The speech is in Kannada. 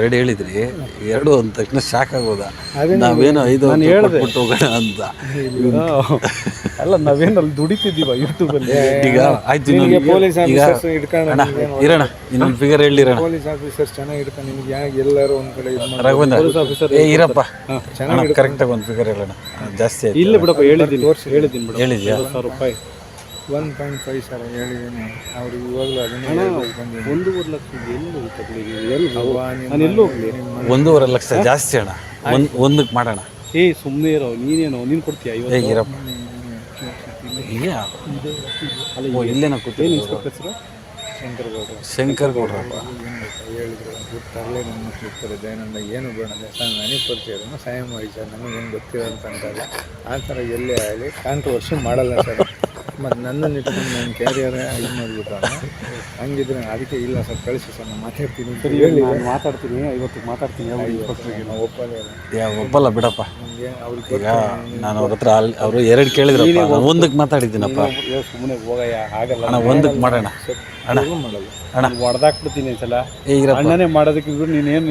2 ಹೇಳಿದ್ರಿ, 2 ಅಂದ ತಕ್ಷಣ ಶಾಕ್ ಆಗೋದಾ? ನಾವೇನು 5 ಕೊಟ್ಬಿಟ್ಟು ಹೋಗೋಣ ಅಂತ. ಅಲ್ಲ, ನಾವೇನು ಅಲ್ಲಿ ದುಡಿತಿದ್ದೀವ ಯೂಟ್ಯೂಬಲ್ಲಿ. ಈಗ ಆಯ್ತು, ಪೊಲೀಸ್ ಆಫೀಸರ್ಸ್ ಅಣ್ಣ ಇರೋಣ, ಇನ್ನೊಂದು ಫಿಗರ್ ಹೇಳಿರೋಣ. ಪೊಲೀಸ್ ಆಫೀಸರ್ಸ್ ಚೆನ್ನಾಗಿ ಇಟ್ಕೊಂಡು ನಿಮ್ಗೆ ಯಾಕೆ ಎಲ್ಲರೂ ಒಂದು ಕಡೆ ಇದು ಮಾಡಿ ರಾಘವೇಂದ್ರ ಇರಪ್ಪ, ಕರೆಕ್ಟಾಗಿ ಒಂದು ಫಿಗರ್ ಹೇಳೋಣ. ಜಾಸ್ತಿ ಆಯ್ತು. ಇಲ್ಲ ಬಿಡಪ್ಪ, ಹೇಳಿದ್ದೀನಿ ಬಿಡ. ಹೇಳಿದ್ಯಾ? 1000 ರೂಪಾಯಿ 1.5 ಸಾವಿರ ಹೇಳಿದ್ದೀನಿ ಅವ್ರಿಗೆ. ಇವಾಗಲೂ ಅದನ್ನೇ 1.5 ಲಕ್ಷ ನಾನು ಎಲ್ಲೂ ಹೋಗ್ಲಿ. 1.5 ಲಕ್ಷ ಜಾಸ್ತಿ ಅಣ್ಣ, ಒಂದಕ್ಕೆ ಮಾಡೋಣ. ಸುಮ್ಮನೆ ಇರೋ, ನೀನೇನೋ ನೀನು ಕೊಡ್ತೀಯ? ಇರಪ್ಪ, ಇಲ್ಲೇನ ಕೂತೀನಿ. ಹೆಸರು ಶಂಕರ್ ಗೌಡ್ರಪ್ಪ ಹೇಳಿದ್ರು. ತರಲೆ ನನ್ನ ಮಕ್ಕಳು ದಯಾನಂದ ಏನು ಬೇಡ ಸರ್, ನನಗೆ ಪರಿಚಯ ಇರೋನು ಸಹಾಯ ಮಾಡಿ ಸರ್, ನನಗೇನು ಗೊತ್ತಿರೋ ಅಂತಲ್ಲ. ಆ ಥರ ಎಲ್ಲೇ ಆಗಲಿ ಕಾಂಟ್ರವರ್ಸಿ ಮಾಡಲ್ಲ ಸರ್. ಮತ್ತು ನನ್ನನ್ನು ಇಟ್ಕೊಂಡು ನನ್ನ ಕ್ಯಾರಿಯರ್ ಇದು ಮಾಡಿಬಿಟ್ಟು ಹಂಗಿದ್ರೆ ಅದಕ್ಕೆ ಇಲ್ಲ ಸರ್, ಕಳಿಸಿ ಸರ್, ನಾನು ಮಾತಾಡ್ತೀನಿ. ಸರಿ, ಹೇಳಿ, ನಾನು ಮಾತಾಡ್ತೀನಿ. ಇವತ್ತು ಮಾತಾಡ್ತೀನಿ. ನಾವು ಒಪ್ಪಲ್ಲ ಬಿಡಪ್ಪ. ಅವ್ರಿಗೆ ಈಗ ನಾನು ಅವ್ರ ಹತ್ರ ಅವರು 2 ಕೇಳಿದ್ರಪ್ಪ, ನಾನು 1ಕ್ಕೆ ಮಾತಾಡಿದ್ದೀನಪ್ಪ. ಸುಮ್ಮನೆ ಹೋಗಯ್ಯ, ಆಗಲ್ಲ. ಅಣ್ಣ 1ಕ್ಕೆ ಮಾಡೋಣ. ಅಣ್ಣ ಮಾಡಲ್ಲ. ಅಣ್ಣ ಹೊಡೆದಾಕ್ಬಿಡ್ತೀನಿ ಸಲ. ಇರಪ್ಪ, ಅಣ್ಣನೇ ಮಾಡೋದಕ್ಕೆ ನೀನೇನು